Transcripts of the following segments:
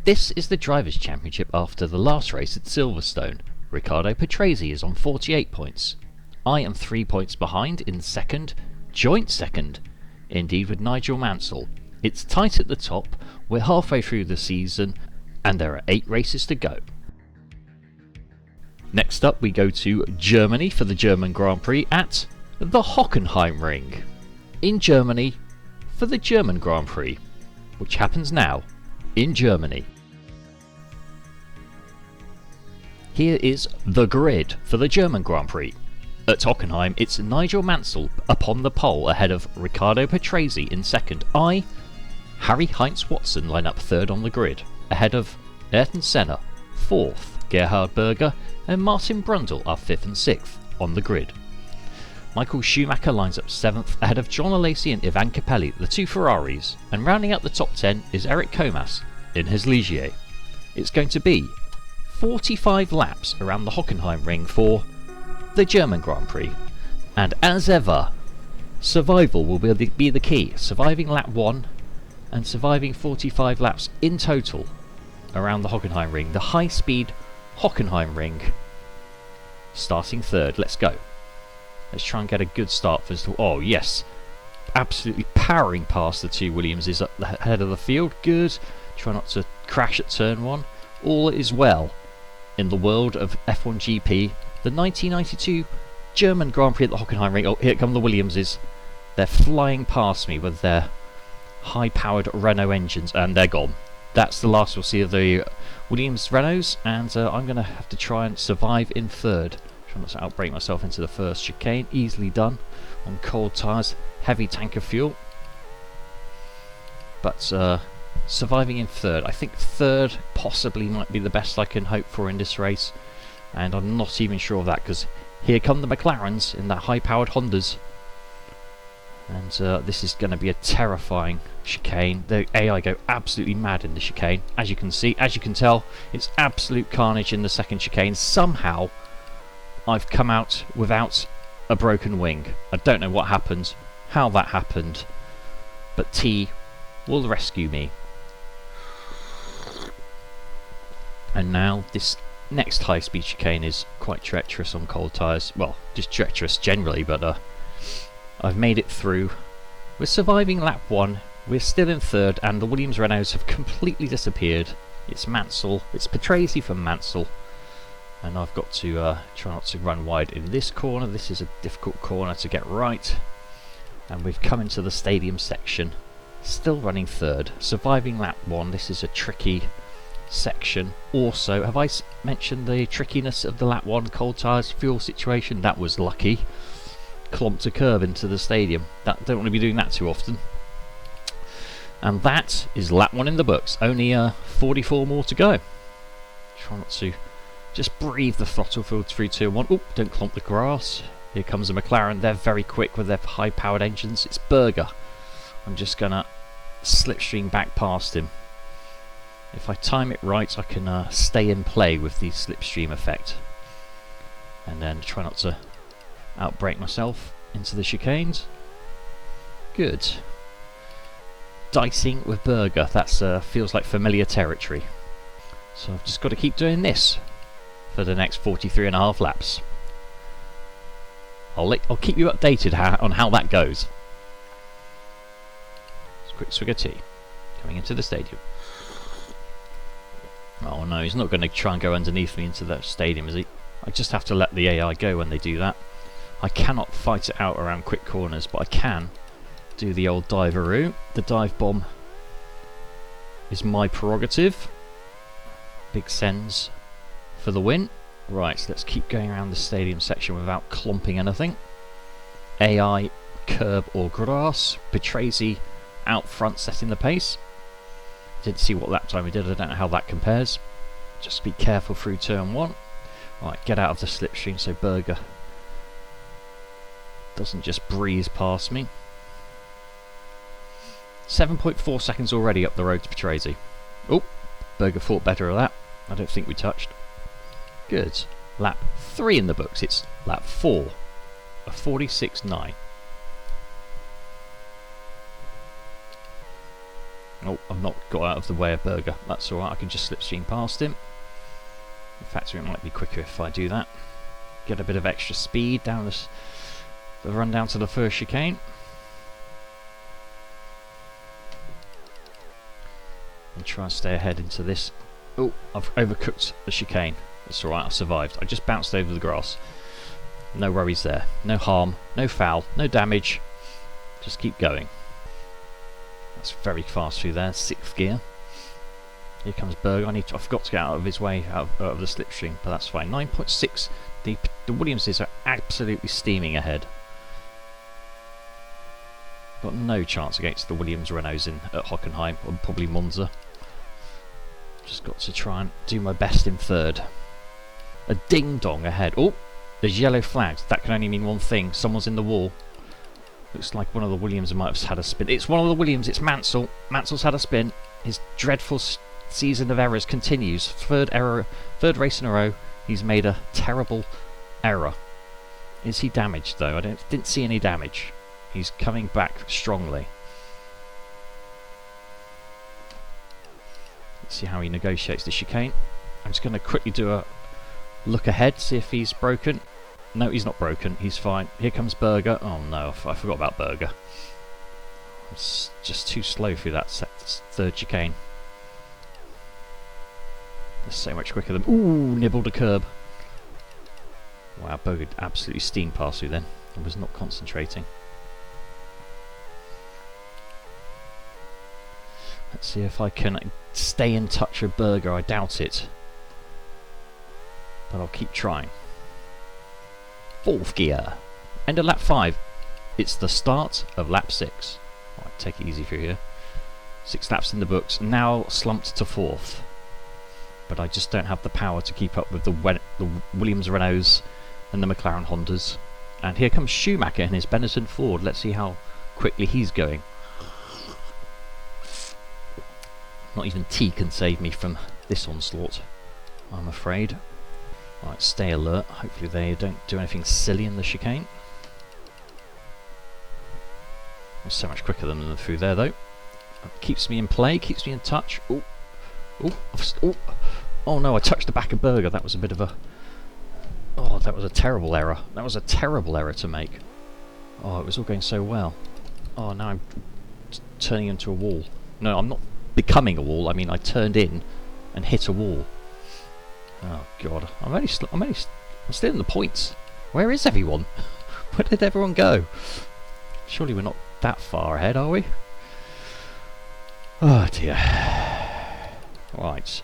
This is the Drivers' Championship after the last race at Silverstone. Riccardo Patrese is on 48 points. I am 3 points behind in second, joint second, indeed with Nigel Mansell. It's tight at the top, we're halfway through the season, and there are 8 races to go. Next up we go to Germany for the German Grand Prix at the Hockenheim Ring. In Germany for the German Grand Prix, which happens now in Germany. Here is the grid for the German Grand Prix. At Hockenheim, it's Nigel Mansell upon the pole ahead of Riccardo Patrese in second. Harry Heinz Watson line up third on the grid, ahead of Ayrton Senna, fourth, Gerhard Berger, and Martin Brundle are fifth and sixth on the grid. Michael Schumacher lines up seventh, ahead of John Alesi and Ivan Capelli, the two Ferraris, and rounding out the top 10 is Eric Comas in his Ligier. It's going to be 45 laps around the Hockenheim Ring for the German Grand Prix, and as ever, survival will be the key. Surviving lap 1 and surviving 45 laps in total around the Hockenheim Ring. The high-speed Hockenheim Ring starting third. Let's go. Let's try and get a good start first of all. Oh yes, absolutely powering past the two Williamses up the head of the field. Good. Try not to crash at turn 1. All is well in the world of F1GP. The 1992 German Grand Prix at the Hockenheim Ring. Oh, here come the Williamses. They're flying past me with their high-powered Renault engines, and they're gone. That's the last we'll see of the Williams Renaults, and I'm going to have to try and survive in third. Trying not to outbrake myself into the first chicane. Easily done on cold tyres, heavy tank of fuel. But surviving in third. I think third possibly might be the best I can hope for in this race. And I'm not even sure of that, because here come the McLarens in that high-powered Hondas. And this is going to be a terrifying chicane. The AI go absolutely mad in the chicane. As you can see, as you can tell, it's absolute carnage in the second chicane. Somehow, I've come out without a broken wing. I don't know what happened, how that happened, but T will rescue me. And now this next high-speed chicane is quite treacherous on cold tyres. Well, just treacherous generally, but I've made it through. We're surviving lap 1, we're still in third, and the Williams Renaults have completely disappeared. It's Mansell, it's Patrese from Mansell, and I've got to try not to run wide in this corner. This is a difficult corner to get right, and we've come into the stadium section, still running third, surviving lap 1. This is a tricky section. Also, have I mentioned the trickiness of the lap 1 cold tyres fuel situation? That was lucky. Clomped a curve into the stadium. Don't want to be doing that too often. And that is lap 1 in the books. Only 44 more to go. Try not to just breathe the throttle through 2 and 1. Oh, don't clomp the grass. Here comes a McLaren. They're very quick with their high powered engines. It's Berger. I'm just gonna slipstream back past him. If I time it right, I can stay in play with the slipstream effect. And then try not to outbrake myself into the chicanes. Good. Dicing with Berger. That's feels like familiar territory. So I've just got to keep doing this for the next 43.5 laps. I'll keep you updated on how that goes. Just a quick swig of tea. Coming into the stadium. Oh no, he's not going to try and go underneath me into the stadium, is he? I just have to let the AI go when they do that. I cannot fight it out around quick corners, but I can do the old dive-a-roo. The dive bomb is my prerogative. Big sends for the win. Right, so let's keep going around the stadium section without clomping anything. AI, curb or grass. Patrese out front setting the pace. Didn't see what lap time we did, I don't know how that compares. Just be careful through turn 1. Right, get out of the slipstream so Berger doesn't just breeze past me. 7.4 seconds already up the road to Patrese. Oh, Berger thought better of that. I don't think we touched. Good. Lap 3 in the books. It's lap 4. A 46.9. Oh, I've not got out of the way of Berger. That's alright, I can just slipstream past him. In fact, it might be quicker if I do that. Get a bit of extra speed down the run down to the first chicane. And try and stay ahead into this. Oh, I've overcooked the chicane. That's alright, I survived. I just bounced over the grass. No worries there. No harm, no foul, no damage. Just keep going. That's very fast through there, 6th gear. Here comes Berger. I forgot to get out of his way, out of the slipstream, but that's fine. 9.6. The Williamses are absolutely steaming ahead. Got no chance against the Williams Renaults at Hockenheim, or probably Monza. Just got to try and do my best in 3rd. A ding dong ahead. Oh, there's yellow flags. That can only mean one thing. Someone's in the wall. Looks like one of the Williams might have had a spin. It's one of the Williams. It's Mansell. Mansell's had a spin. His dreadful season of errors continues. 3rd race in a row. He's made a terrible error. Is he damaged though? I didn't see any damage. He's coming back strongly. Let's see how he negotiates the chicane. I'm just going to quickly do a look ahead, see if he's broken. No, he's not broken. He's fine. Here comes Berger. Oh no, I forgot about Berger. It's just too slow through that 3rd chicane. That's so much quicker than... Ooh, nibbled a curb. Wow, Berger absolutely steamed past through then. I was not concentrating. Let's see if I can stay in touch with Berger. I doubt it. But I'll keep trying. 4th gear. End of lap 5. It's the start of lap 6. Right, take it easy through here. 6 laps in the books. Now slumped to 4th. But I just don't have the power to keep up with the Williams Renaults and the McLaren Hondas. And here comes Schumacher in his Benetton Ford. Let's see how quickly he's going. Not even tea can save me from this onslaught, I'm afraid. Right, stay alert. Hopefully they don't do anything silly in the chicane. I'm so much quicker than them through there though. Keeps me in play, keeps me in touch. Oh, oh, oh no! I touched the back of Berger. That was a bit of a... Oh, that was a terrible error. That was a terrible error to make. Oh, it was all going so well. Oh, now I'm turning into a wall. No, I'm not becoming a wall. I mean, I turned in and hit a wall. Oh god, I'm still in the points. Where is everyone? Where did everyone go? Surely we're not that far ahead, are we? Oh dear. Right.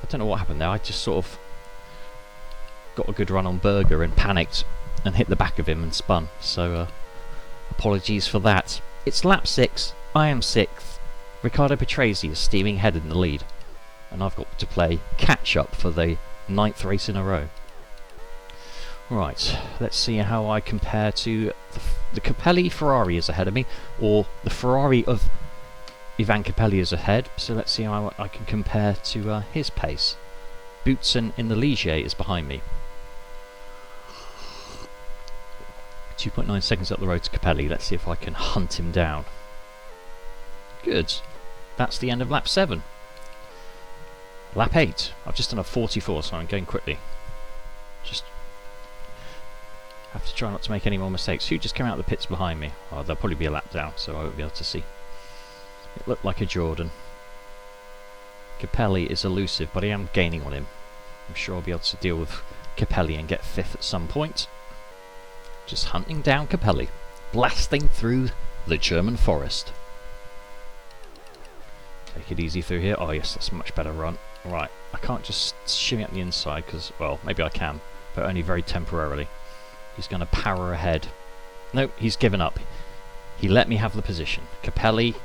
I don't know what happened there. I just sort of got a good run on Berger and panicked and hit the back of him and spun. So apologies for that. It's lap 6. I am 6th. Riccardo Patrese is steaming ahead in the lead. And I've got to play catch up for the 9th race in a row. Right, let's see how I compare to the Capelli Ferrari is ahead of me, or the Ferrari of Ivan Capelli is ahead, so let's see how I can compare to his pace. Boutsen in the Ligier is behind me. 2.9 seconds up the road to Capelli. Let's see if I can hunt him down. Good. That's the end of lap 7. Lap 8. I've just done a 44, so I'm going quickly. Just have to try not to make any more mistakes. Who just came out of the pits behind me? Oh, they'll probably be a lap down, so I won't be able to see. It looked like a Jordan. Capelli is elusive, but I am gaining on him. I'm sure I'll be able to deal with Capelli and get 5th at some point. Just hunting down Capelli. Blasting through the German forest. Take it easy through here. Oh yes, that's a much better run. Right, I can't just shimmy up the inside because, well, maybe I can, but only very temporarily. He's going to power ahead. Nope, he's given up. He let me have the position. Capelli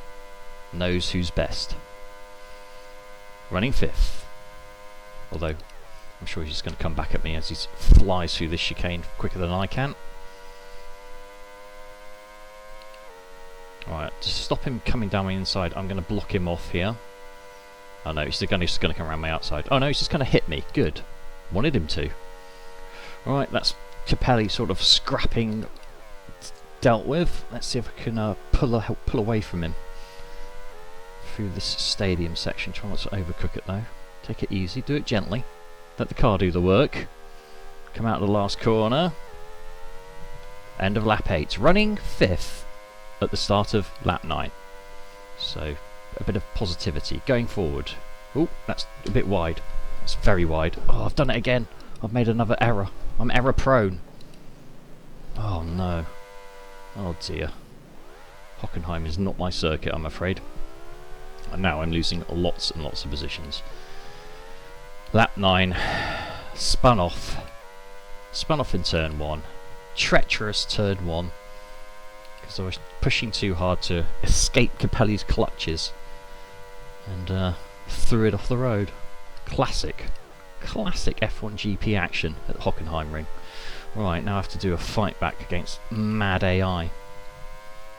knows who's best. Running 5th. Although, I'm sure he's just going to come back at me as he flies through this chicane quicker than I can. Alright, to stop him coming down my inside, I'm going to block him off here. Oh no, he's just going to come around my outside. Oh no, he's just going to hit me. Good. Wanted him to. Alright, that's Capelli sort of scrapping dealt with. Let's see if I can pull away from him. through this stadium section. Try not to overcook it though. Take it easy, do it gently. Let the car do the work. Come out of the last corner. End of lap 8. Running 5th at the start of lap 9. So, a bit of positivity going forward. Oh, that's a bit wide. It's very wide. Oh, I've done it again. I've made another error. I'm error prone. Oh no. Oh dear. Hockenheim is not my circuit, I'm afraid. And now I'm losing lots and lots of positions. Lap 9. Spun off. Spun off in turn 1. Treacherous turn 1. Because I was pushing too hard to escape Capelli's clutches. And threw it off the road. Classic F1GP action at Hockenheim ring. Right, now I have to do a fight back against mad AI.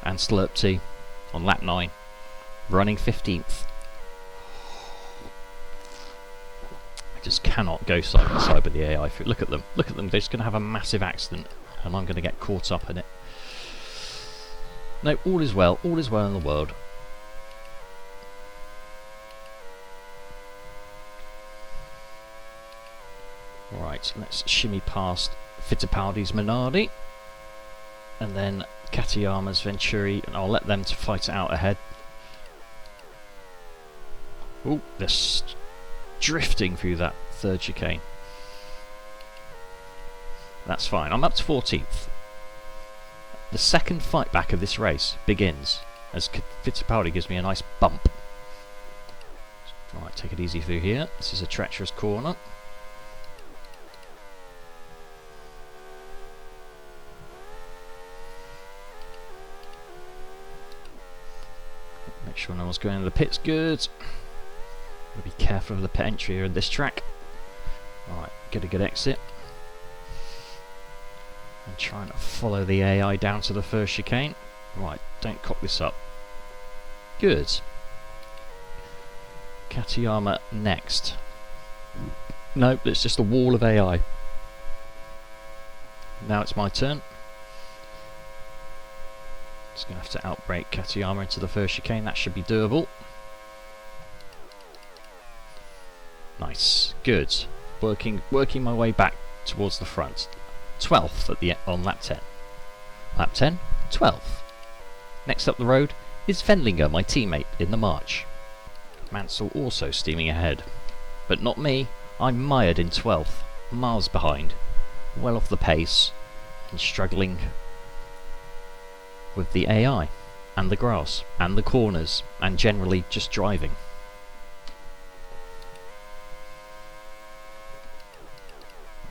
And Slurp T on lap 9. Running 15th. I just cannot go side by side with the AI. Look at them. Look at them. They're just going to have a massive accident. And I'm going to get caught up in it. No, all is well. All is well in the world. Right, let's shimmy past Fittipaldi's Minardi. And then Katayama's Venturi. And I'll let them to fight it out ahead. Oh, they're drifting through that third chicane. That's fine. I'm up to 14th. The second fight back of this race begins as Fittipaldi gives me a nice bump. Right, take it easy through here. This is a treacherous corner. Make sure no one's going into the pits. Good. Be careful of the pit entry here in this track. Alright, get a good exit. And trying to follow the AI down to the first chicane. Right, don't cock this up. Good. Katayama next. Nope, it's just a wall of AI. Now it's my turn. Just going to have to outbrake Katayama into the first chicane. That should be doable. Nice, good. Working my way back towards the front. 12th on lap 10. Lap 10, 12th. Next up the road is Wendlinger, my teammate in the March. Mansell also steaming ahead, but not me. I'm mired in 12th, miles behind, well off the pace, and struggling with the AI and the grass and the corners and generally just driving.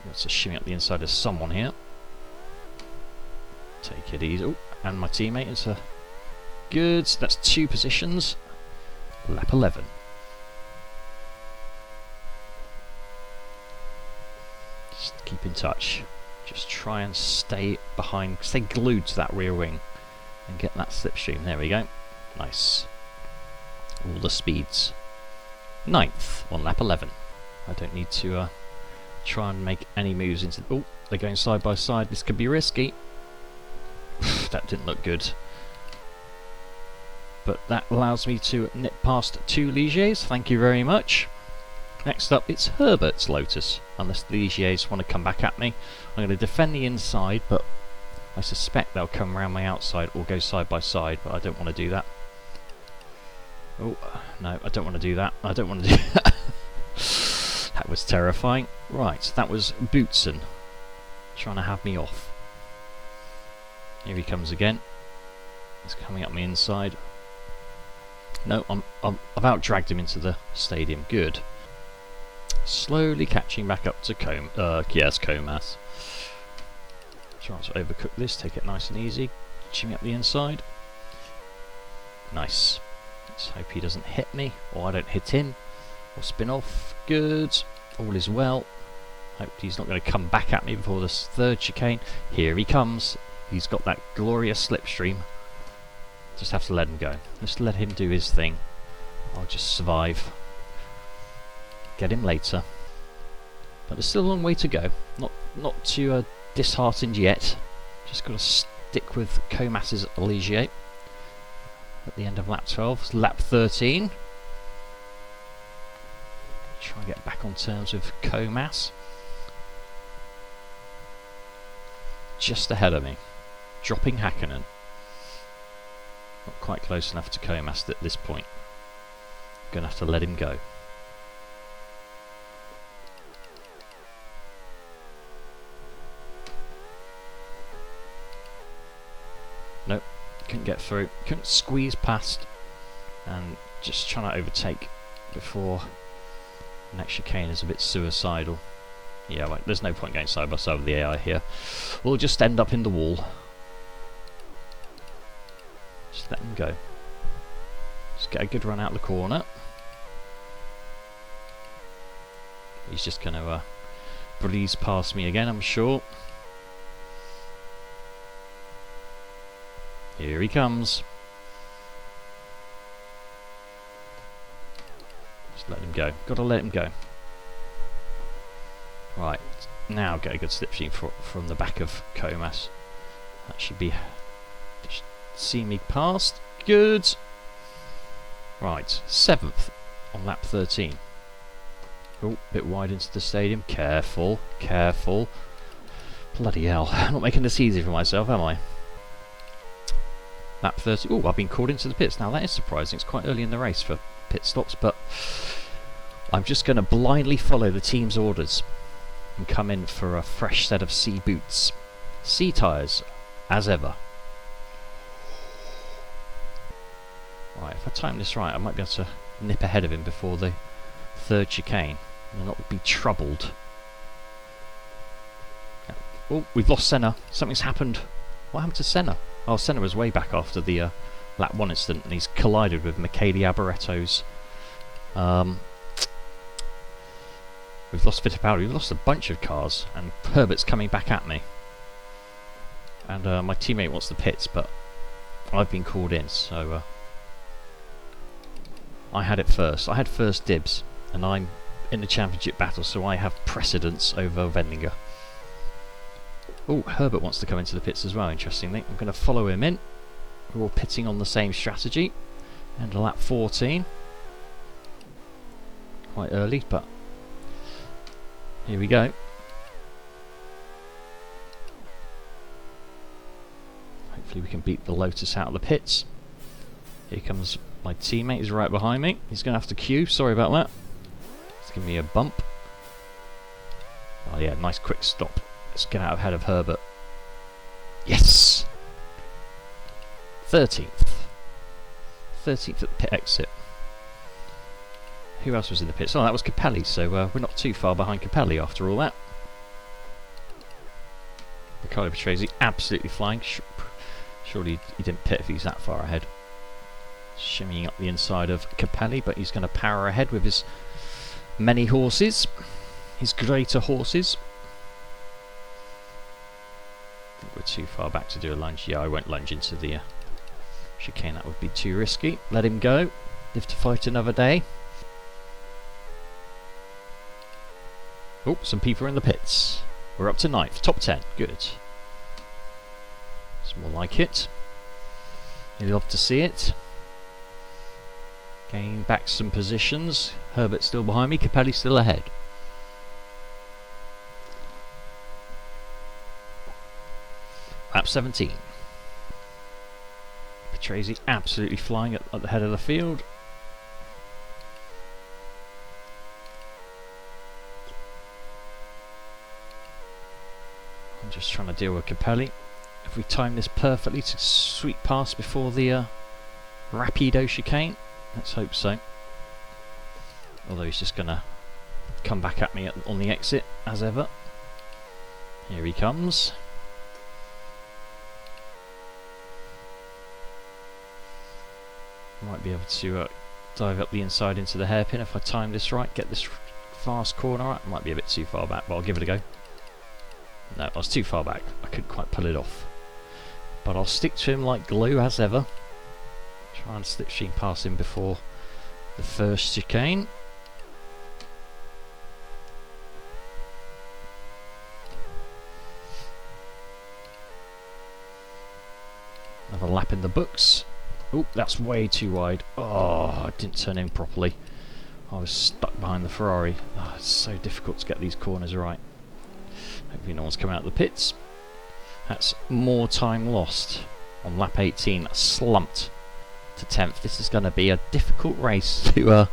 Let's shimmy up the inside of someone here. Take it easy. Oh, and my teammate is a good. That's 2 positions. Lap 11. Just keep in touch. Just try and stay behind, stay glued to that rear wing and get that slipstream. There we go. Nice. All the speeds. 9th on lap 11. I don't need to try and make any moves into... Oh, they're going side by side. This could be risky. That didn't look good. But that allows me to nip past 2 Ligiers. Thank you very much. Next up, it's Herbert's Lotus. Unless the Ligiers want to come back at me. I'm going to defend the inside, but I suspect they'll come around my outside or go side by side, but I don't want to do that. Oh, no, I don't want to do that. I don't want to do that. That was terrifying. Right, that was Bootson trying to have me off. Here he comes again. He's coming up my inside. No, I've out-dragged him into the stadium. Good. Slowly catching back up to Comas. Try to overcook this, take it nice and easy. Shimmy up the inside. Nice. Let's hope he doesn't hit me, or I don't hit him. Or spin off. Good. All is well. Hope he's not going to come back at me before this third chicane. Here he comes. He's got that glorious slipstream. Just have to let him go. Just let him do his thing. I'll just survive. Get him later. But there's still a long way to go. Not too disheartened yet. Just got to stick with Comas's Ligier. at the end of lap 12. Lap 13. Try and get back on terms with Comas. Just ahead of me. Dropping Hockenheim. Not quite close enough to Comas at this point. Gonna have to let him go. Nope, couldn't get through. Couldn't squeeze past. And just trying to overtake before the next chicane is a bit suicidal. Yeah, right, there's no point going side by side with the AI here. We'll just end up in the wall. Just let him go. Just get a good run out the corner. He's just going to breeze past me again, I'm sure. Here he comes. Just let him go. Got to let him go. Right, now get a good slipstream from the back of Comas. That should be... see me past. Good. Right, 7th on lap 13. Oh, bit wide into the stadium. Careful, careful. Bloody hell, I'm not making this easy for myself, am I? Lap 30. Oh, I've been called into the pits. Now that is surprising. It's quite early in the race for pit stops, but I'm just going to blindly follow the team's orders and come in for a fresh set of C boots. C tyres, as ever. Right, if I time this right, I might be able to nip ahead of him before the 3rd chicane and not be troubled. Oh, we've lost Senna. Something's happened. What happened to Senna? Oh, Senna was way back after the lap 1 incident, and he's collided with Michele Alboretto's. We've lost Fittipaldi. We've lost a bunch of cars, and Herbert's coming back at me. And my teammate wants the pits, but I've been called in, so I had it first. I had first dibs, and I'm in the championship battle, so I have precedence over Vendinger. Oh, Herbert wants to come into the pits as well, interestingly. I'm going to follow him in. We're all pitting on the same strategy. And lap 14. Quite early, but here we go. Hopefully we can beat the Lotus out of the pits. Here comes my teammate, he's right behind me. He's going to have to queue, sorry about that. He's giving me a bump. Oh yeah, nice quick stop. Let's get out ahead of Herbert. Yes! 13th. 13th at the pit exit. Who else was in the pits? Oh, that was Capelli, so we're not too far behind Capelli after all that. Riccardo Patrese absolutely flying. Surely he didn't pit if he's that far ahead. Shimmying up the inside of Capelli, but he's going to power ahead with his many horses. His greater horses. I think we're too far back to do a lunge. Yeah, I won't lunge into the chicane. That would be too risky. Let him go. Live to fight another day. Oh, some people are in the pits. We're up to 9th. Top 10. Good. It's more like it. You'd love to see it. Gaining back some positions. Herbert's still behind me. Capelli's still ahead. Lap 17. Patrese absolutely flying at the head of the field. I'm just trying to deal with Capelli. If we time this perfectly to sweep past before the Rapido chicane, let's hope so. Although he's just going to come back at me on the exit, as ever. Here he comes. Might be able to dive up the inside into the hairpin if I time this right, get this fast corner right. Might be a bit too far back, but I'll give it a go. No, I was too far back. I couldn't quite pull it off. But I'll stick to him like glue as ever. Try and slipstream past him before the first chicane. Another lap in the books. Oh, that's way too wide. Oh, I didn't turn in properly. I was stuck behind the Ferrari. Oh, it's so difficult to get these corners right. Hopefully no one's coming out of the pits. That's more time lost. On lap 18, that's slumped to 10th. This is going to be a difficult race to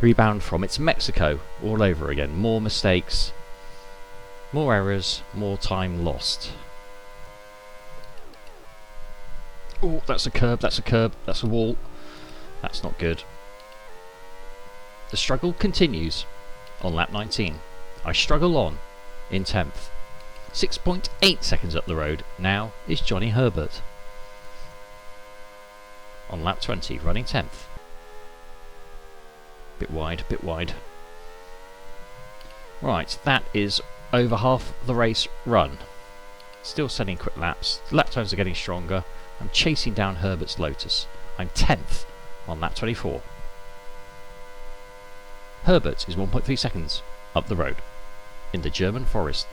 rebound from. It's Mexico all over again. More mistakes, more errors, more time lost. Oh, that's a curb, that's a curb, that's a wall. That's not good. The struggle continues on lap 19. I struggle on in 10th. 6.8 seconds up the road now is Johnny Herbert. On lap 20, running 10th. Bit wide, bit wide. Right, that is over half the race run. Still sending quick laps. The lap times are getting stronger. I'm chasing down Herbert's Lotus. I'm 10th on lap 24. Herbert is 1.3 seconds up the road in the German forest.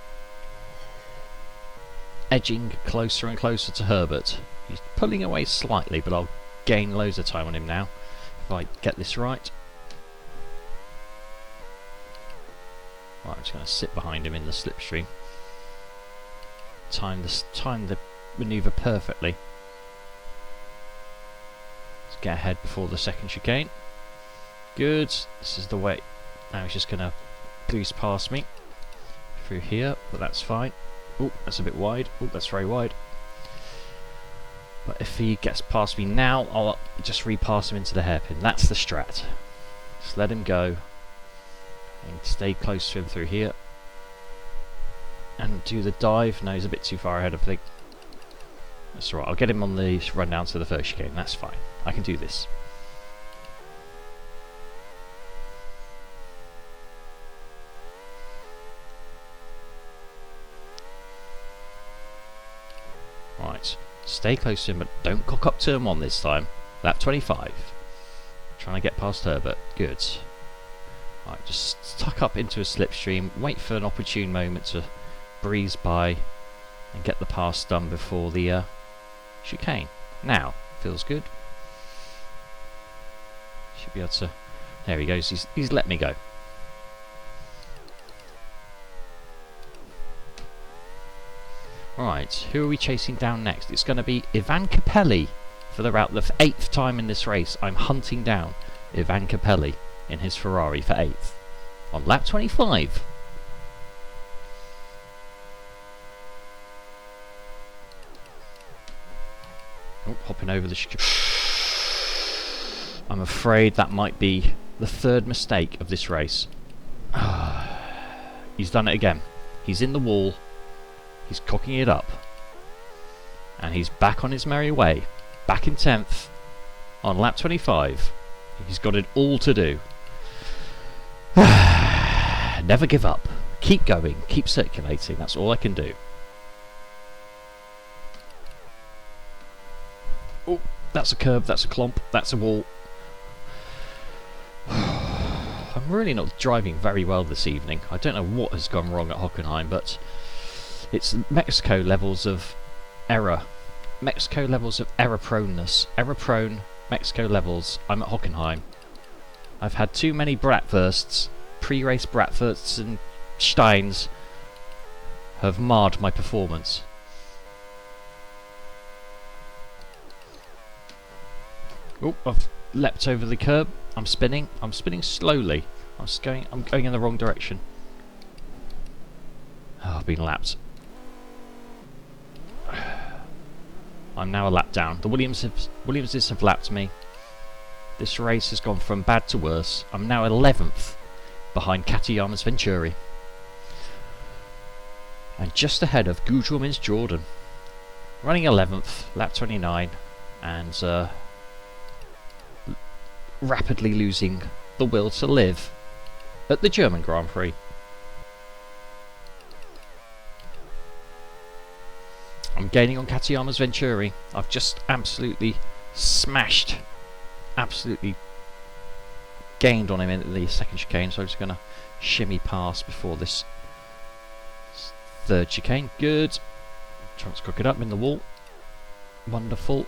Edging closer and closer to Herbert. He's pulling away slightly, but I'll gain loads of time on him now if I get this right. Right, I'm just going to sit behind him in the slipstream. Time the manoeuvre perfectly. Let's get ahead before the second chicane. Good. This is the way. Now he's just going to boost past me through here, but that's fine. Oh, that's a bit wide. Oh, that's very wide. But if he gets past me now, I'll just repass him into the hairpin. That's the strat. Just let him go and stay close to him through here. And do the dive. No, he's a bit too far ahead, I think. That's alright. I'll get him on the run down to the first chicane. That's fine. I can do this. Right. Stay close to him, but don't cock up turn 1 this time. Lap 25. Trying to get past Herbert. Good. Right, just tuck up into a slipstream, wait for an opportune moment to breeze by and get the pass done before the chicane. Now, feels good. Should be able to... There he goes, he's let me go. Right, who are we chasing down next? It's going to be Ivan Capelli for the route. The 8th time in this race, I'm hunting down Ivan Capelli in his Ferrari for 8th. On lap 25. Oh, hopping over the... I'm afraid that might be the 3rd mistake of this race. He's done it again. He's in the wall. He's cocking it up. And he's back on his merry way. Back in 10th. On lap 25. He's got it all to do. Never give up. Keep going. Keep circulating. That's all I can do. Oh, that's a curb. That's a clomp. That's a wall. I'm really not driving very well this evening. I don't know what has gone wrong at Hockenheim, but... it's Mexico levels of error. Mexico levels of error proneness. Error prone Mexico levels. I'm at Hockenheim. I've had too many bratwursts. Pre-race bratwursts and steins have marred my performance. Oh, I've leapt over the curb. I'm spinning. I'm spinning slowly. I'm going in the wrong direction. Oh, I've been lapped. I'm now a lap down. The Williamses have lapped me. This race has gone from bad to worse. I'm now 11th behind Katayama's Venturi. And just ahead of Gugelmin's Jordan. Running 11th, lap 29, and rapidly losing the will to live at the German Grand Prix. I'm gaining on Katayama's Venturi. I've just absolutely smashed, absolutely gained on him in the second chicane, so I'm just going to shimmy past before this 3rd chicane. Good. Trying to cook it up in the wall. Wonderful.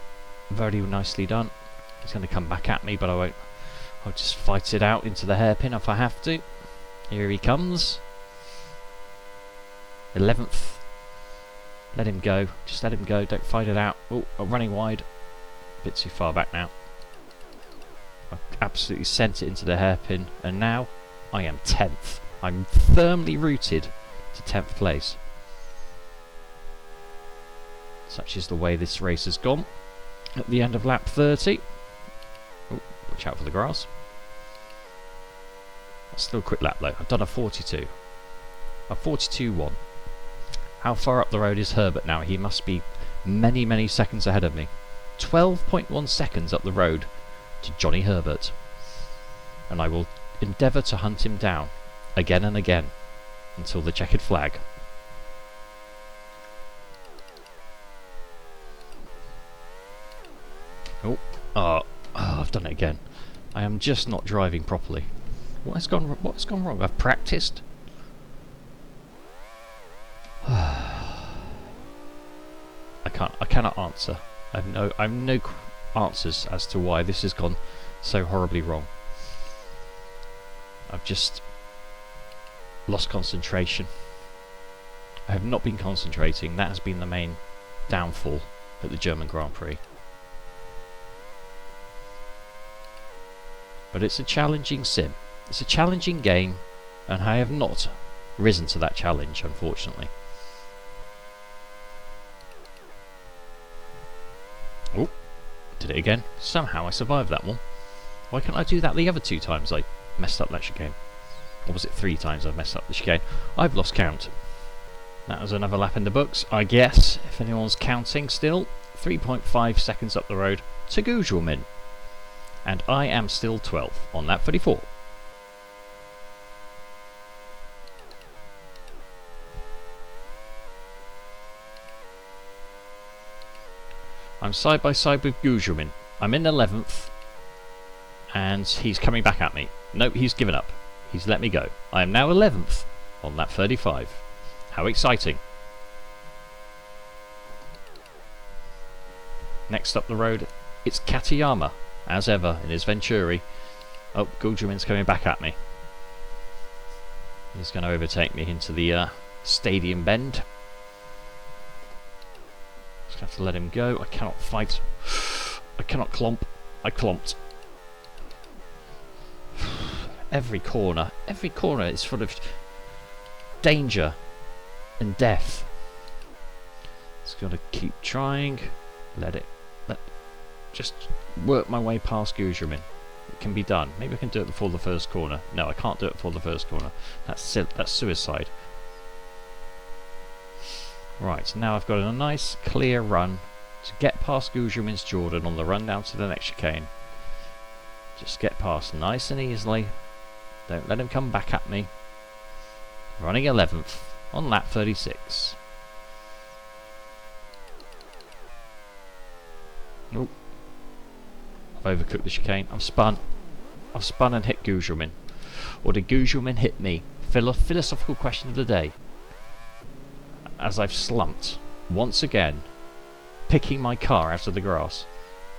Very nicely done. He's going to come back at me, but I won't. I'll just fight it out into the hairpin if I have to. Here he comes. 11th. Let him go. Just let him go. Don't fight it out. Oh, I'm running wide. A bit too far back now. I've absolutely sent it into the hairpin, and now I am 10th. I'm firmly rooted to 10th place. Such is the way this race has gone. At the end of lap 30. Oh, watch out for the grass. Still a quick lap though. I've done a 42. A 42.1. How far up the road is Herbert now? He must be many, many seconds ahead of me. 12.1 seconds up the road to Johnny Herbert. And I will endeavour to hunt him down again and again until the checkered flag. Oh, I've done it again. I am just not driving properly. What has gone wrong? I've practiced. I cannot answer. I've no answers as to why this has gone so horribly wrong. I've just lost concentration. I have not been concentrating. That has been the main downfall at the German Grand Prix. But it's a challenging sim. It's a challenging game, and I have not risen to that challenge, unfortunately. Oh, did it again. Somehow I survived that one. Why can't I do that the other 2 times I messed up that chicane? Or was it 3 times I've messed up the chicane? I've lost count. That was another lap in the books, I guess, if anyone's counting still. 3.5 seconds up the road to Gugelmin. And I am still 12th on lap 34. I'm side by side with Gugelmin. I'm in 11th, and he's coming back at me. Nope, he's given up. He's let me go. I am now 11th on lap 35. How exciting. Next up the road, it's Katayama, as ever, in his Venturi. Oh, Gugelmin's coming back at me. He's going to overtake me into the stadium bend. Just have to let him go. I cannot fight. I cannot clomp. I clomped. Every corner is full of danger and death. Just got to keep trying. Just work my way past Gugelmin. It can be done. Maybe I can do it before the first corner. No, I can't do it before the first corner. That's suicide. Right, now I've got a nice clear run to get past Gugelmin's Jordan on the run down to the next chicane. Just get past nice and easily. Don't let him come back at me. Running 11th on lap 36. Oh, I've overcooked the chicane. I've spun and hit Gugelmin. Or did Gugelmin hit me? Philosophical question of the day. As I've slumped once again, picking my car out of the grass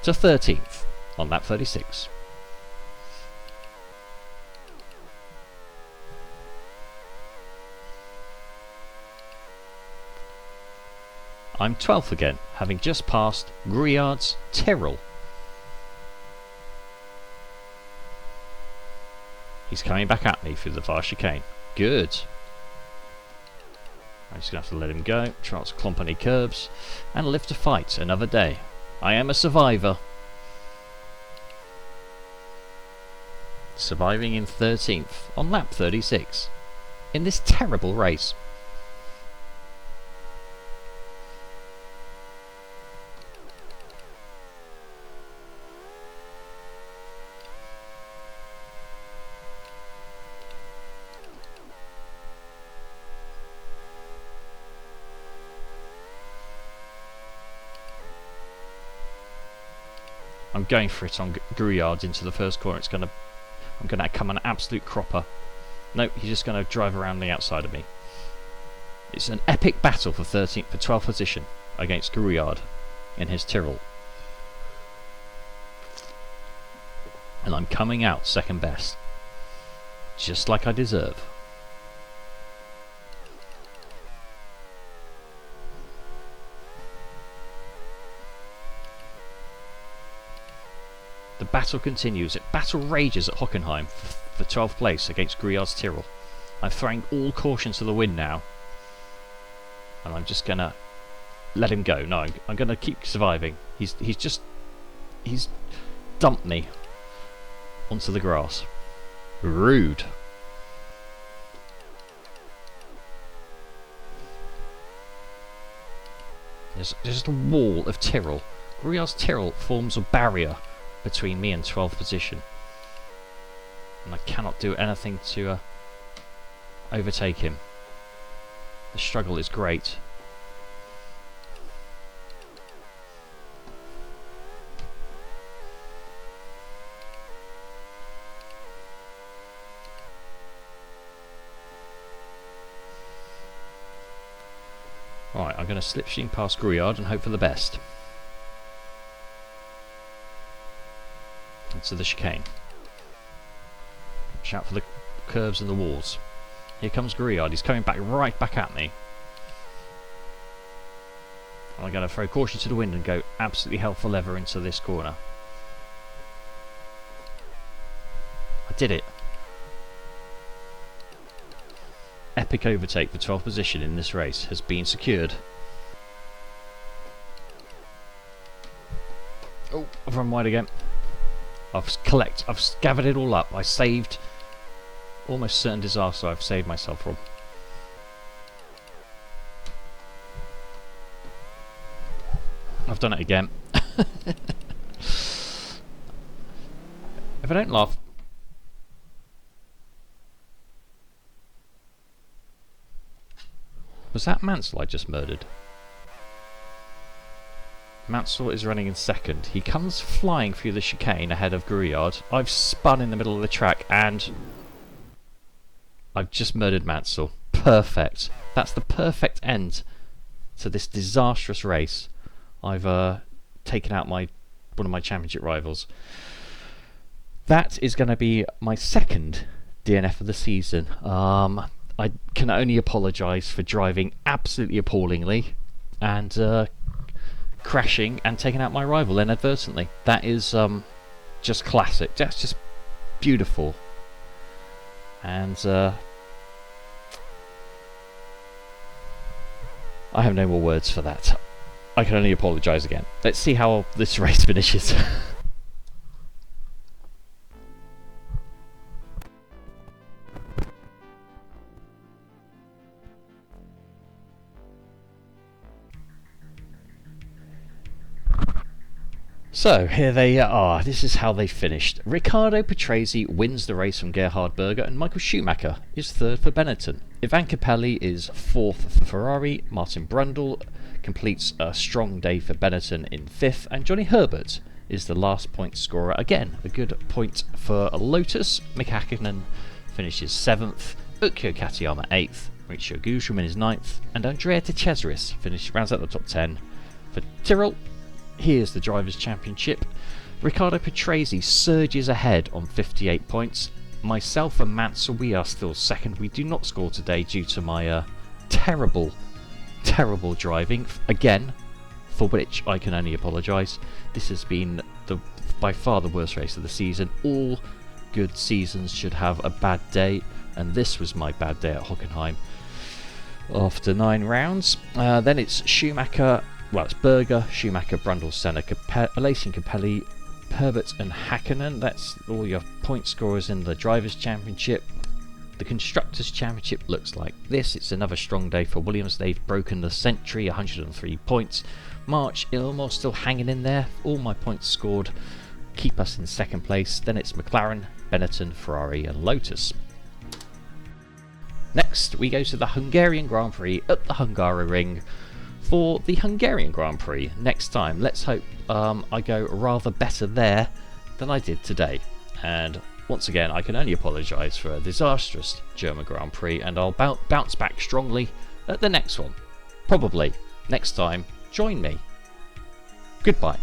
to 13th on lap 36. I'm 12th again, having just passed Gruyard's Tyrrell. He's coming back at me through the far chicane. Good. I'm just going to have to let him go, try not to clomp any curbs, and live to fight another day. I am a survivor. Surviving in 13th on lap 36 in this terrible race. I'm going for it on Gruyard into the first corner. I'm going to come an absolute cropper. Nope, he's just going to drive around the outside of me. It's an epic battle for 12th position against Gruyard in his Tyrrell. And I'm coming out second best. Just like I deserve. The battle continues. Battle rages at Hockenheim for 12th place against Gruyard's Tyrrell. I'm throwing all caution to the wind now. And I'm just going to let him go. No, I'm going to keep surviving. He's dumped me onto the grass. Rude. There's just a wall of Tyrrell. Gruyard's Tyrrell forms a barrier between me and 12th position. And I cannot do anything to overtake him. The struggle is great. Right, I'm going to slipstream past Gruyard and hope for the best. Into the chicane. Watch out for the curves and the walls. Here comes Gruyard. He's coming right back at me. I'm going to throw caution to the wind and go absolutely hell for leather into this corner. I did it. Epic overtake for 12th position in this race has been secured. Oh, I've run wide again. I've gathered it all up. I saved almost certain disaster I've saved myself from. I've done it again. If I don't laugh. Was that Mansell I just murdered? Mansell is running in second. He comes flying through the chicane ahead of Gruyard. I've spun in the middle of the track and I've just murdered Mansell. Perfect. That's the perfect end to this disastrous race. I've taken out one of my championship rivals. That is going to be my second DNF of the season. I can only apologise for driving absolutely appallingly and crashing and taking out my rival inadvertently. That is just classic. That's just beautiful. And I have no more words for that. I can only apologise again. Let's see how this race finishes. So, here they are. This is how they finished. Riccardo Patrese wins the race from Gerhard Berger and Michael Schumacher is third for Benetton. Ivan Capelli is fourth for Ferrari. Martin Brundle completes a strong day for Benetton in fifth. And Johnny Herbert is the last point scorer. Again, a good point for Lotus. Mick Hakkinen finishes seventh. Ukyo Katayama eighth. Mauricio Gugelmin is ninth. And Andrea De Cesaris rounds out the top 10 for Tyrrell. Here's the Drivers' Championship. Riccardo Patrese surges ahead on 58 points. Myself and Mansell, we are still second. We do not score today due to my terrible driving. Again, for which I can only apologise. This has been by far the worst race of the season. All good seasons should have a bad day, and this was my bad day at Hockenheim. After 9 rounds, then it's Schumacher. Well, it's Berger, Schumacher, Brundle, Senna, Alesi, Capelli, Herbert and Hakkinen. That's all your point scorers in the Drivers' Championship. The Constructors' Championship looks like this. It's another strong day for Williams. They've broken the century, 103 points. March, Ilmore still hanging in there. All my points scored keep us in second place. Then it's McLaren, Benetton, Ferrari and Lotus. Next, we go to the Hungarian Grand Prix at the Hungaroring. For the Hungarian Grand Prix next time, let's hope I go rather better there than I did today. And once again, I can only apologise for a disastrous German Grand Prix, and I'll bounce back strongly at the next one. Probably next time, join me. Goodbye.